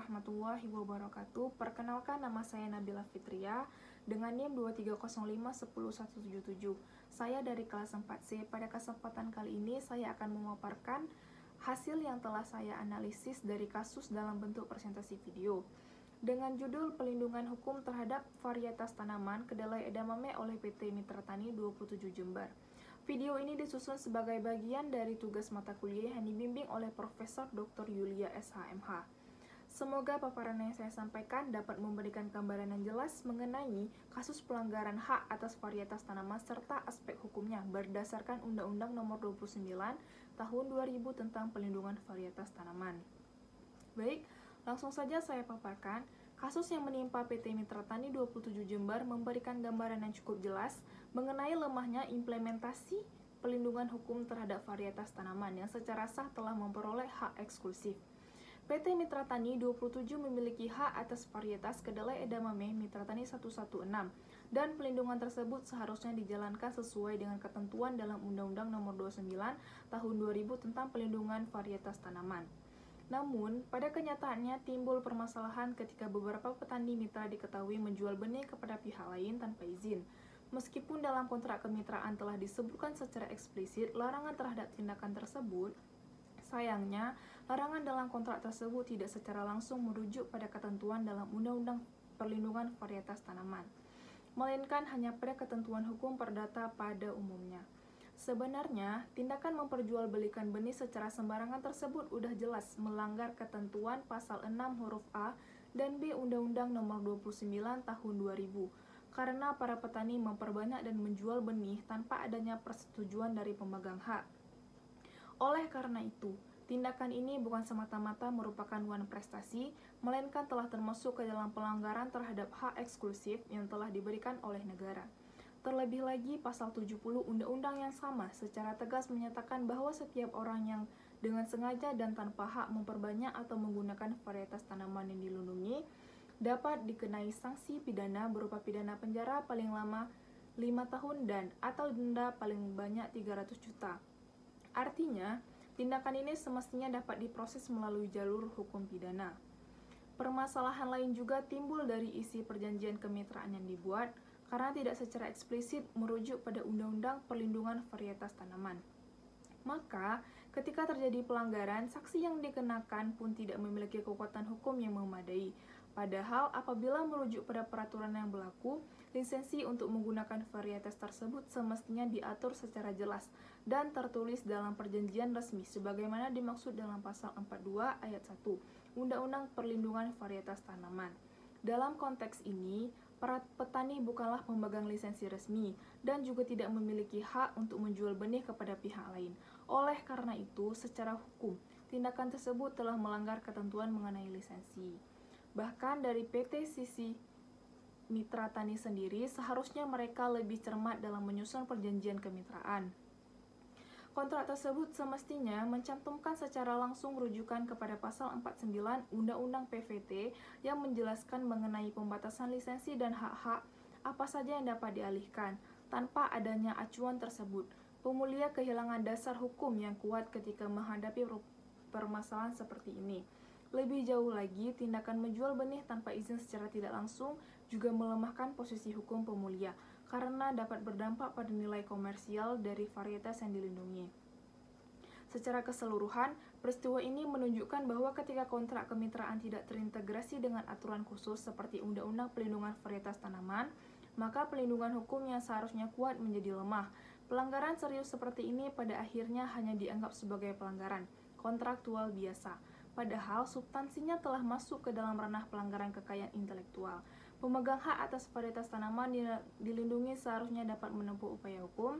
warahmatullahi wabarakatuh. Perkenalkan, nama saya Nabila Fitria dengan NIM 230510177. Saya dari kelas 4C. Pada kesempatan kali ini saya akan memaparkan hasil yang telah saya analisis dari kasus dalam bentuk presentasi video dengan judul Pelindungan Hukum Terhadap Varietas Tanaman Kedelai Edamame oleh PT Mitra Tani 27 Jember. Video ini disusun sebagai bagian dari tugas mata kuliah yang dibimbing oleh Profesor Dr. Yulia SHMH. Semoga paparan yang saya sampaikan dapat memberikan gambaran yang jelas mengenai kasus pelanggaran hak atas varietas tanaman serta aspek hukumnya berdasarkan Undang-Undang Nomor 29 Tahun 2000 tentang Pelindungan Varietas Tanaman. Baik, langsung saja saya paparkan. Kasus yang menimpa PT Mitra Tani 27 Jember memberikan gambaran yang cukup jelas mengenai lemahnya implementasi pelindungan hukum terhadap varietas tanaman yang secara sah telah memperoleh hak eksklusif. PT Mitra Tani 27 memiliki hak atas varietas kedelai edamame Mitra Tani 116 dan pelindungan tersebut seharusnya dijalankan sesuai dengan ketentuan dalam Undang-Undang Nomor 29 Tahun 2000 tentang Pelindungan Varietas Tanaman. Namun, pada kenyataannya timbul permasalahan ketika beberapa petani mitra diketahui menjual benih kepada pihak lain tanpa izin. Meskipun dalam kontrak kemitraan telah disebutkan secara eksplisit larangan terhadap tindakan tersebut, sayangnya, larangan dalam kontrak tersebut tidak secara langsung merujuk pada ketentuan dalam Undang-Undang Perlindungan Varietas Tanaman, melainkan hanya pada ketentuan hukum perdata pada umumnya. Sebenarnya, tindakan memperjualbelikan benih secara sembarangan tersebut udah jelas melanggar ketentuan pasal 6 huruf A dan B Undang-Undang Nomor 29 Tahun 2000 karena para petani memperbanyak dan menjual benih tanpa adanya persetujuan dari pemegang hak. Oleh karena itu, tindakan ini bukan semata-mata merupakan one prestasi, melainkan telah termasuk ke dalam pelanggaran terhadap hak eksklusif yang telah diberikan oleh negara. Terlebih lagi, pasal 70 undang-undang yang sama secara tegas menyatakan bahwa setiap orang yang dengan sengaja dan tanpa hak memperbanyak atau menggunakan varietas tanaman yang dilindungi dapat dikenai sanksi pidana berupa pidana penjara paling lama 5 tahun dan atau denda paling banyak 300 juta. Artinya, tindakan ini semestinya dapat diproses melalui jalur hukum pidana. Permasalahan lain juga timbul dari isi perjanjian kemitraan yang dibuat karena tidak secara eksplisit merujuk pada Undang-Undang Perlindungan Varietas Tanaman. Maka, ketika terjadi pelanggaran, saksi yang dikenakan pun tidak memiliki kekuatan hukum yang memadai. Padahal, apabila merujuk pada peraturan yang berlaku, lisensi untuk menggunakan varietas tersebut semestinya diatur secara jelas dan tertulis dalam perjanjian resmi sebagaimana dimaksud dalam pasal 42 ayat 1 Undang-Undang Perlindungan Varietas Tanaman. Dalam konteks ini, para petani bukanlah pemegang lisensi resmi dan juga tidak memiliki hak untuk menjual benih kepada pihak lain. Oleh karena itu, secara hukum, tindakan tersebut telah melanggar ketentuan mengenai lisensi. Bahkan dari PT Sisi Mitra Tani sendiri, seharusnya mereka lebih cermat dalam menyusun perjanjian kemitraan. Kontrak tersebut semestinya mencantumkan secara langsung rujukan kepada pasal 49 Undang-Undang PVT yang menjelaskan mengenai pembatasan lisensi dan hak-hak apa saja yang dapat dialihkan. Tanpa adanya acuan tersebut, pemulia kehilangan dasar hukum yang kuat ketika menghadapi permasalahan seperti ini. Lebih jauh lagi, tindakan menjual benih tanpa izin secara tidak langsung juga melemahkan posisi hukum pemulia karena dapat berdampak pada nilai komersial dari varietas yang dilindungi. Secara keseluruhan, peristiwa ini menunjukkan bahwa ketika kontrak kemitraan tidak terintegrasi dengan aturan khusus seperti Undang-Undang Pelindungan Varietas Tanaman, maka pelindungan hukum yang seharusnya kuat menjadi lemah. Pelanggaran serius seperti ini pada akhirnya hanya dianggap sebagai pelanggaran kontraktual biasa, padahal substansinya telah masuk ke dalam ranah pelanggaran kekayaan intelektual. Pemegang hak atas varietas tanaman dilindungi seharusnya dapat menempuh upaya hukum,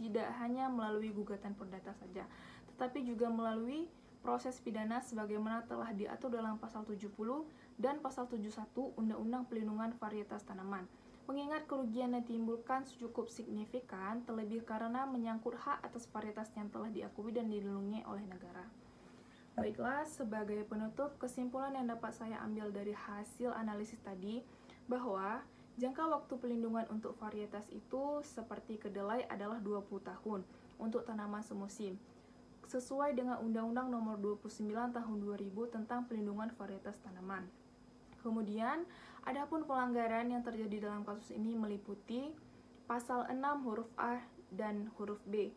tidak hanya melalui gugatan perdata saja, tetapi juga melalui proses pidana sebagaimana telah diatur dalam pasal 70 dan pasal 71 Undang-Undang Pelindungan Varietas Tanaman. Mengingat kerugian yang ditimbulkan cukup signifikan, terlebih karena menyangkut hak atas varietas yang telah diakui dan dilindungi oleh negara. Baiklah, sebagai penutup, kesimpulan yang dapat saya ambil dari hasil analisis tadi bahwa jangka waktu pelindungan untuk varietas itu seperti kedelai adalah 20 tahun untuk tanaman semusim. sesuai dengan Undang-Undang Nomor 29 Tahun 2000 tentang Pelindungan Varietas Tanaman. Kemudian, adapun pelanggaran yang terjadi dalam kasus ini meliputi pasal 6 huruf A dan huruf B,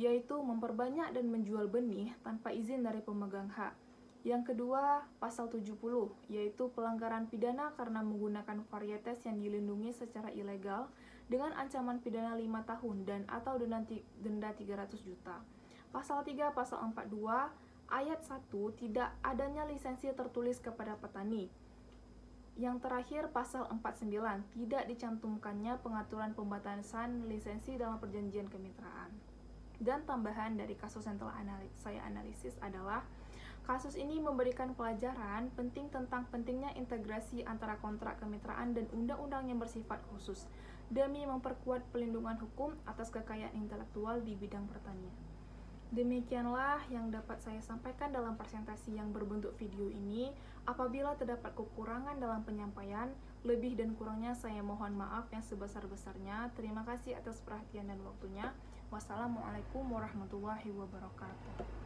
yaitu memperbanyak dan menjual benih tanpa izin dari pemegang hak. Yang kedua, pasal 70, yaitu pelanggaran pidana karena menggunakan varietas yang dilindungi secara ilegal dengan ancaman pidana 5 tahun dan atau denda 300 juta. Pasal 3, pasal 42, ayat 1, tidak adanya lisensi tertulis kepada petani. Yang terakhir, pasal 49, tidak dicantumkannya pengaturan pembatasan lisensi dalam perjanjian kemitraan. Dan tambahan dari kasus yang telah saya analisis adalah, kasus ini memberikan pelajaran penting tentang pentingnya integrasi antara kontrak kemitraan dan undang-undang yang bersifat khusus, demi memperkuat pelindungan hukum atas kekayaan intelektual di bidang pertanian. Demikianlah yang dapat saya sampaikan dalam presentasi yang berbentuk video ini. Apabila terdapat kekurangan dalam penyampaian, lebih dan kurangnya saya mohon maaf yang sebesar-besarnya. Terima kasih atas perhatian dan waktunya. Wassalamualaikum warahmatullahi wabarakatuh.